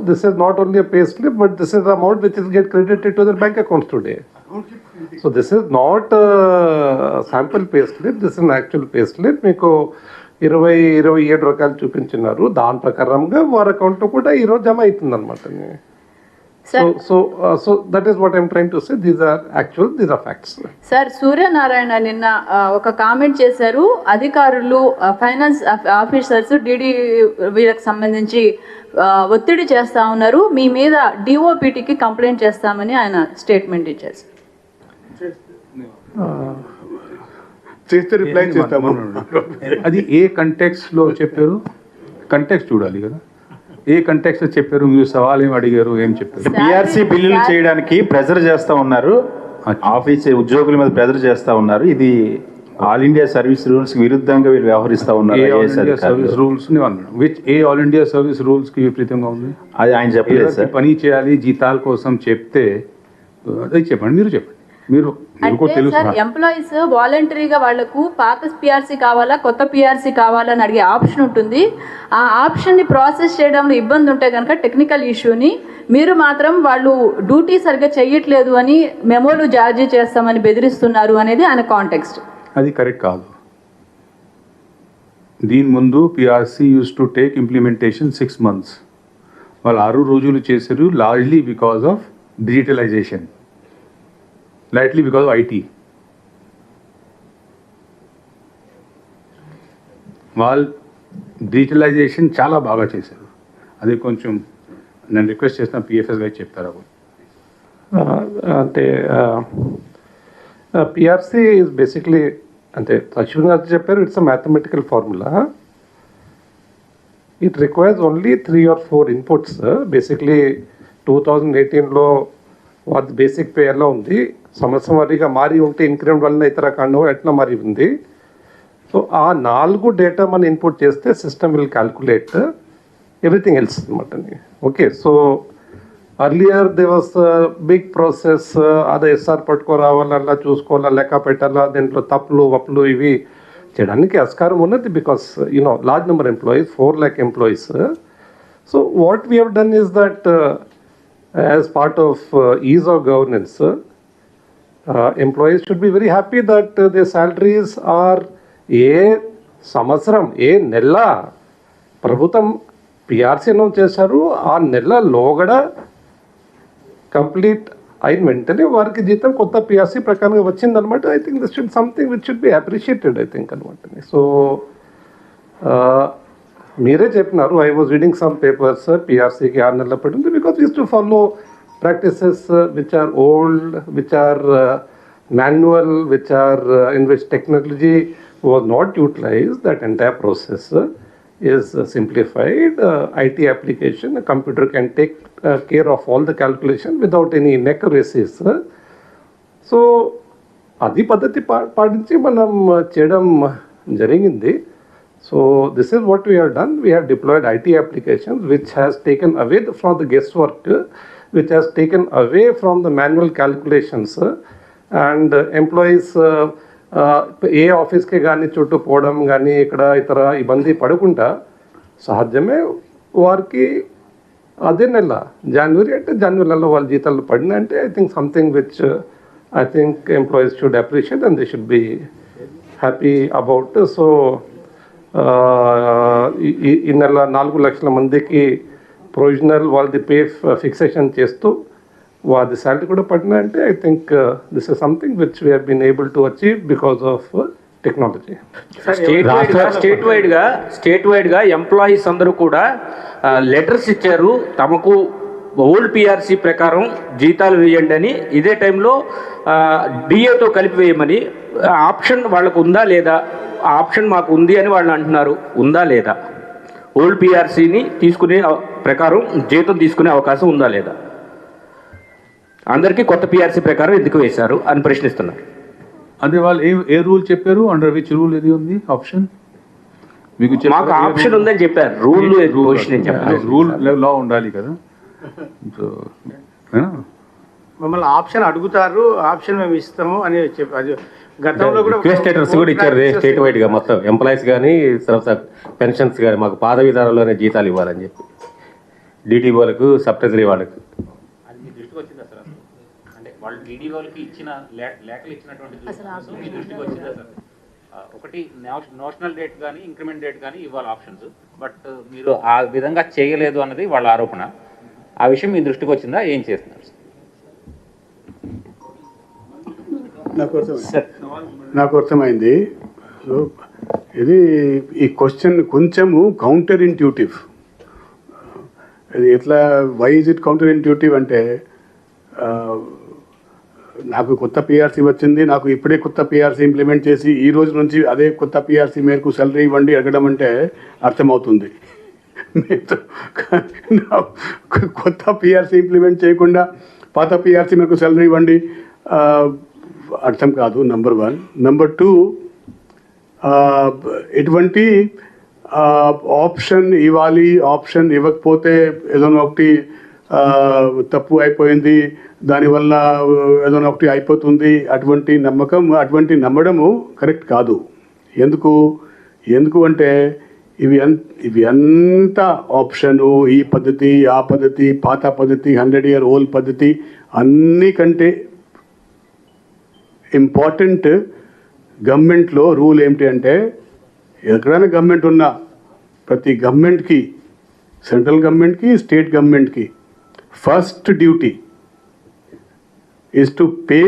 This is not only a pay slip, but this is the amount which is get credited to their bank accounts today. So this is not a sample pay slip, this is an actual pay slip. మీకు 27 రకాలు చూపించినారు, దాని ప్రకారంగా వారి అకౌంట్లో కూడా ఈరోజు జమ అవుతుంది అనమాట. So that is what I'm trying to say. These are facts. Sir, Suryanarayana నిన్న ఒక కామెంట్ చేశారు, అధికారులు ఫైనాన్స్ ఆఫీసర్స్ డిడి వీళ్ళకి సంబంధించి ఒత్తిడి చేస్తా ఉన్నారు, మీ మీద డిఓపిటికి కంప్లైంట్ చేస్తామని ఆయన స్టేట్మెంట్ ఇచ్చారు. చేస్తే రిప్లై చేస్తాము. అది ఏ కంటెక్స్లో చెప్పారు? కంటెక్స్ట్ చూడాలి కదా, ఏ కంటెక్స్ట్ చెప్పారు, మీరు సవాల్ ఏం అడిగారు, ఏం చెప్పారు? పిఆర్సీ బిల్లులు చేయడానికి ప్రెజర్ చేస్తూ ఉన్నారు, ఆఫీస్ ఉద్యోగుల మీద ప్రెజర్ చేస్తూ ఉన్నారు. ఇది ఆల్ ఇండియా సర్వీస్ రూల్స్ విరుద్ధంగా వీళ్ళు వ్యవహరిస్తూ ఉన్నారు. Service rules which A all India service rules కి విపరీతంగా ఉంది. అది ఆయన చెప్పలేదు సార్. పని చేయాలి జీతాల కోసం చెప్తే అది చెప్పండి, మీరు చెప్పండి. మీరు ఎంప్లాయీస్ వాలంటరీగా వాళ్లకు పాత పిఆర్సీ కావాలా కొత్త పిఆర్సీ కావాలా అని అడిగే ఆప్షన్ ఉంటుంది. ఆ ఆప్షన్ ని ప్రాసెస్ చేయడంలో ఇబ్బంది ఉంటే కనుక టెక్నికల్ ఇష్యూని మీరు మాత్రం వాళ్ళు డ్యూటీ సరిగ్గా చెయ్యట్లేదు అని మెమోలు జారీ చేస్తామని బెదిరిస్తున్నారు అనేది ఆయన కాంటెక్స్ట్. అది కరెక్ట్ కాదు. దీని ముందు PRC used to take implementation 6 months. వాళ్ళు 6 రోజులు చేశారు, largely because of digitalization, lightly because of IT. వాళ్ళు డిజిటలైజేషన్ చాలా బాగా చేశారు. అది కొంచెం నేను రిక్వెస్ట్ చేసిన పిఎఫ్ఎస్ గారు చెప్తారా? అంటే పిఆర్సీ ఈజ్ బేసిక్లీ, అంటే అశ్విన్ గారు చెప్పారు, it's a mathematical formula. It requires only 3 or 4 inputs. Basically 2018లో వాటి బేసిక్ పే ఎలా ఉంది, సంవత్సరం వారీగా మారి ఉంటే ఇంక్రిమెంట్ వల్ల ఇతర కాండం ఎట్లా మారి ఉంది. సో ఆ 4 డేటా మనం ఇన్పుట్ చేస్తే system will calculate everything else అనమాట. Okay, so earlier they was big process, అదే ఎస్ఆర్ పట్టుకోరావాలన్నా చూసుకోవాలా, లెక్క పెట్టాలా, దీంట్లో తప్పులు వప్పులు ఇవి చేయడానికి ఆస్కారం ఉన్నది. Because large number employees, 4 lakh employees. So what we have done is that as part of ease of governance, employees should be very happy that their salaries are ఏ సంవత్సరం ఏ నెల ప్రభుత్వం పిఆర్సీ అనౌన్స్ చేశారు ఆ నెలలో కూడా కంప్లీట్ అయిన వెంటనే వారికి జీతం కొత్త పిఆర్సీ ప్రకారంగా వచ్చిందనమాట. I think this should something which should be appreciated I think అనమాట. సో మీరే చెప్పినారు, I was reading some papers, పిఆర్సీకి 6 నెలల పడింది because use to follow practices which are old, which are manual, which are in which technology was not utilized. That entire process is simplified. IT application, a computer can take care of all the calculation without any inaccuracies. So adi paddhati paadinchi manam cheyadam jarigindi. So this is what we have done. We have deployed IT applications which has taken away from the guesswork, which has taken away from the manual calculations. And employees ఏ ఆఫీస్కి కానీ చుట్టూ పోవడం కానీ ఇక్కడ ఇతర ఇబ్బంది పడకుండా సహజమే వారికి అదే నెల జనవరి అంటే జనవరి నెలలో వాళ్ళ జీతాలు పడినా అంటే I think something which I think employees should appreciate and they should be happy about. So ఈ నెల 4 లక్షల మందికి ప్రొవిజనల్ వాళ్ళది పే ఫిక్సేషన్ చేస్తూ వాళ్ళది శాలరీ కూడా పడినా అంటే I think this is something which we been able to achieve because of technology. State వైడ్గా ఎంప్లాయీస్ అందరూ కూడా లెటర్స్ ఇచ్చారు, తమకు ఓల్డ్ పిఆర్సీ ప్రకారం జీతాలు వేయండి అని. ఇదే టైంలో డిఏతో కలిపి వేయమని ఆప్షన్ వాళ్ళకు ఉందా లేదా? ఆ ఆప్షన్ మాకు ఉంది అని వాళ్ళు అంటున్నారు, ఉందా లేదా? ఓల్డ్ పిఆర్సీని తీసుకునే ప్రకారం జీతం తీసుకునే అవకాశం ఉందా లేదా? అందరికీ కొత్త పిఆర్సీ ప్రకారం ఎందుకు వేశారు అని ప్రశ్నిస్తున్నారు. అదే వాళ్ళు ఏ రూల్ చెప్పారు? అండర్ విచ్ రూల్ ఇది ఉంది ఆప్షన్? మీకు మాకు ఆప్షన్ ఉందని చెప్పారు, రూల్ రూల్ లా ఉండాలి కదా. సో మమ్మల్ని ఆప్షన్ అడుగుతారు, ఆప్షన్ మేము ఇస్తాము అని చెప్పి గతంలో కూడా రిక్వెస్ట్ లెటర్స్ కూడా ఇచ్చారు స్టేట్ వైడ్గా మొత్తం ఎంప్లాయీస్ కానీ పెన్షన్స్ కానీ మాకు పాత విధానంలోనే జీతాలు ఇవ్వాలని చెప్పి డీటీ వాళ్ళకు సబ్ ట్రెజరీ వాళ్ళకు. అది మీ దృష్టికి వచ్చిందా సార్? అంటే వాళ్ళు డీడీ వాళ్ళకి ఇచ్చిన లేఖలు ఇచ్చినటువంటి మీ దృష్టికి వచ్చిందా సార్? ఒకటి నోషనల్ డేట్ కానీ ఇంక్రిమెంట్ డేట్ కానీ ఇవ్వాలి ఆప్షన్స్, బట్ మీరు ఆ విధంగా చేయలేదు అన్నది వాళ్ళ ఆరోపణ. ఆ విషయం మీ దృష్టికి వచ్చిందా? ఏం చేస్తున్నారు సార్? నాకు అర్థమైంది. సో ఇది ఈ క్వశ్చన్ కొంచెము కౌంటర్ ఇంట్యూటివ్. ఇది ఎట్లా, why is it counter intuitive అంటే నాకు కొత్త పిఆర్సీ వచ్చింది, నాకు ఇప్పుడే కొత్త పిఆర్సీ ఇంప్లిమెంట్ చేసి ఈ రోజు నుంచి అదే కొత్త పిఆర్సీ మేరకు సాలరీ ఇవ్వండి అడగడం అంటే అర్థమవుతుంది. కొత్త పిఆర్సీ ఇంప్లిమెంట్ చేయకుండా పాత పిఆర్సీ మేరకు సాలరీ ఇవ్వండి అర్థం కాదు, నెంబర్ 1. నెంబర్ 2, ఎటువంటి ఆప్షన్ ఇవ్వాలి, ఆప్షన్ ఇవ్వకపోతే ఏదైనా ఒకటి తప్పు అయిపోయింది, దానివల్ల ఏదైనా ఒకటి అయిపోతుంది, అటువంటి నమ్మడము కరెక్ట్ కాదు. ఎందుకు అంటే ఇవి అంత ఆప్షను, ఈ పద్ధతి ఆ పద్ధతి, పాత పద్ధతి, 100 year old పద్ధతి, అన్నికంటే ఇంపార్టెంట్ గవర్నమెంట్లో రూల్ ఏమిటి అంటే ఎక్కడైనా గవర్నమెంట్ ఉన్నా ప్రతి గవర్నమెంట్కి, సెంట్రల్ గవర్నమెంట్కి, స్టేట్ గవర్నమెంట్కి first duty is to pay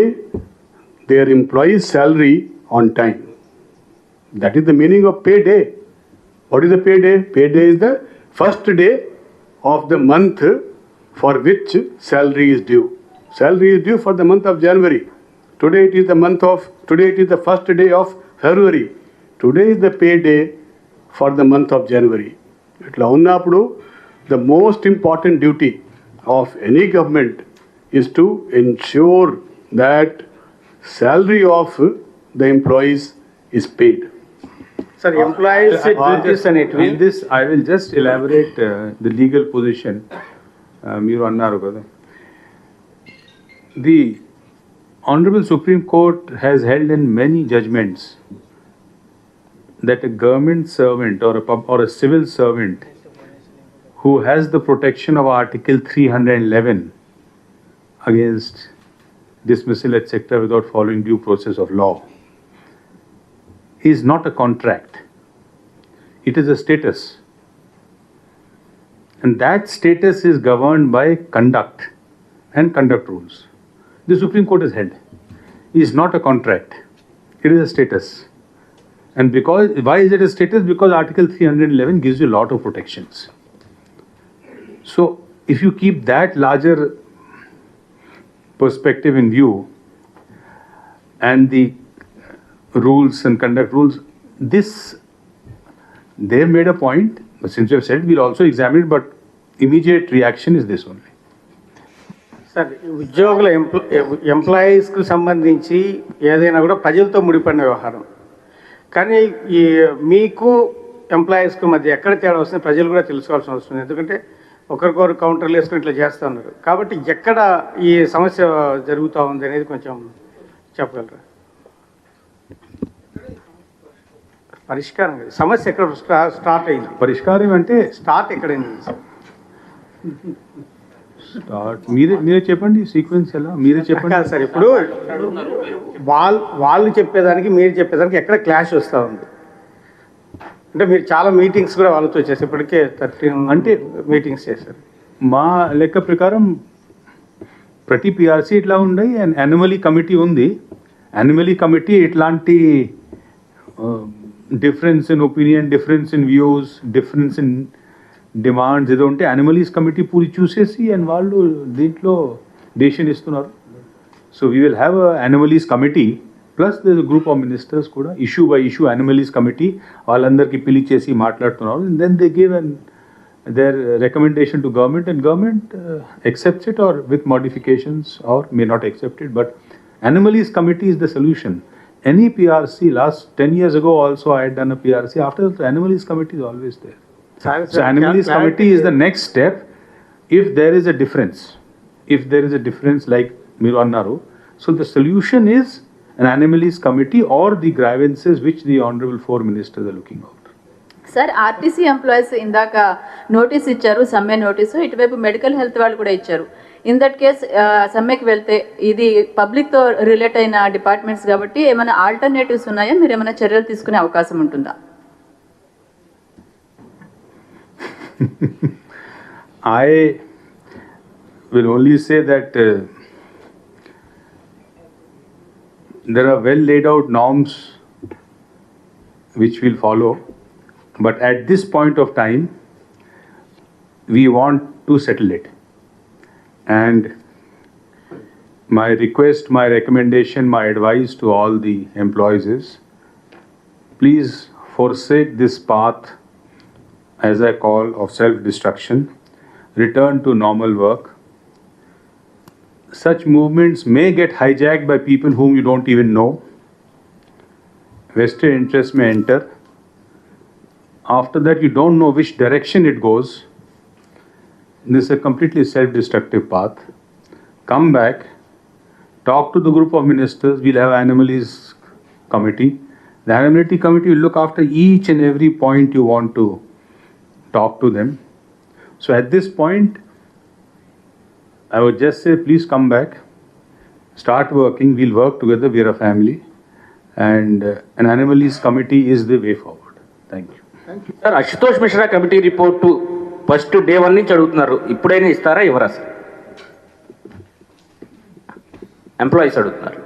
their employees' salary on time. That is the meaning of payday. What is the payday? Payday is the first day of the month for which salary is due. Salary is due for the month of January. Today it is the first day of February. Today is the payday for the month of January. Itla unnappudu the most important duty of any government is to ensure that salary of the employees is paid. Sir, employees duties and it in this I will just elaborate the legal position. Meeru annaru kada. The Honorable Supreme Court has held in many judgments that a government servant or a civil servant who has the protection of Article 311 against dismissal etc. without following due process of law is not a contract. It is a status. And that status is governed by conduct and conduct rules. The Supreme Court has held. It is not a contract. It is a status. And why is it a status? Because Article 311 gives you a lot of protections. So if you keep that larger perspective in view and the rules and conduct rules, they've made a point, but since you have said, we'll also examine it, but immediate reaction is this only. Sir, ఉద్యోగుల ఎంప్లాయీస్కి సంబంధించి ఏదైనా కూడా ప్రజలతో ముడిపడిన వ్యవహారం, కానీ ఈ మీకు ఎంప్లాయీస్కి మధ్య ఎక్కడ తేడా వస్తుంది ప్రజలు కూడా తెలుసుకోవాల్సిన అవసరం ఉంది. ఎందుకంటే ఒకరికొకరు కౌంటర్లు వేసుకుని ఇట్లా చేస్తూ ఉన్నారు కాబట్టి ఎక్కడ ఈ సమస్య జరుగుతూ ఉంది అనేది కొంచెం చెప్పగలరా? పరిష్కారం కాదు. సమస్య ఎక్కడ స్టార్ట్ అయింది? పరిష్కారం అంటే స్టార్ట్ ఎక్కడైంది? మీరే చెప్పండి సీక్వెన్స్ ఎలా, మీరే చెప్పండి. కాదు సార్, ఇప్పుడు వాళ్ళు చెప్పేదానికి మీరు చెప్పేదానికి ఎక్కడ క్లాష్ వస్తూ ఉంది? అంటే మీరు చాలా మీటింగ్స్ కూడా వాళ్ళతో చేసి ఇప్పటికే 13 అంటే మీటింగ్స్ చేశారు. మా లెక్క ప్రకారం ప్రతి పిఆర్సీ ఇట్లా ఉన్నాయి. అండ్ యాన్యువలీ కమిటీ ఉంది. యాన్యువలీ కమిటీ ఇట్లాంటి difference in opinion, difference in views, difference in demands ఏదో ఉంటే యాన్యువలీస్ కమిటీ పూరి చూసేసి అండ్ వాళ్ళు దీంట్లో డెసిషన్ ఇస్తున్నారు. So we will have a anomalies committee plus the group of ministers కూడా issue by issue anomalies committee వాళ్ళందరికీ పిలిచేసి మాట్లాడుతున్నారు. Then they give and their recommendation to government, and government accepts it or with modifications or may not accept it. But Anomalies Committee is the solution. Any PRC, last 10 years ago also I had done a PRC. After that, the Anomalies Committee is always there. So Anomalies Committee is the next step. If there is a difference like Miru Annaru, so the solution is an Anomalies Committee or the grievances which the Honorable 4 Ministers are looking out. Sir, RTC employees ఇందాక notice ఇచ్చారు, సమ్మె notice. ఇటువైపు medical health వాళ్ళు కూడా ఇచ్చారు. In that case సమ్మెకి వెళ్తే ఇది పబ్లిక్తో relate అయిన డిపార్ట్మెంట్స్ కాబట్టి ఏమైనా ఆల్టర్నేటివ్స్ ఉన్నాయా? మీరు ఏమైనా చర్యలు తీసుకునే అవకాశం ఉంటుందా? I will only say that there are well laid out norms which we'll follow. But at this point of time, we want to settle it. And my request, my recommendation, my advice to all the employees is, please forsake this path, as I call, of self-destruction. Return to normal work. Such movements may get hijacked by people whom you don't even know. Vested interests may enter. After that, you don't know which direction it goes. This is a completely self-destructive path. Come back, talk to the group of ministers. We'll have Anomalies Committee. The Anomaly Committee will look after each and every point you want to talk to them. So at this point, I would just say, please come back, start working. We'll work together. We're a family. And an Anomalies Committee is the way forward. Thank you. Sir, Ashutosh Mishra committee report first day 1 నుంచి అడుగుతున్నారు. ఇప్పుడైనా ఇస్తారా ఇవ్వరా sir? Employees అడుగుతున్నారు.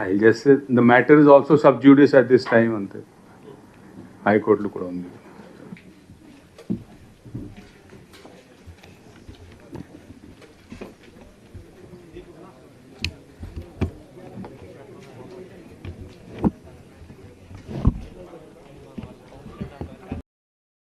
I'll just say the matter is also sub judice at this time. High Court lo kuda undi.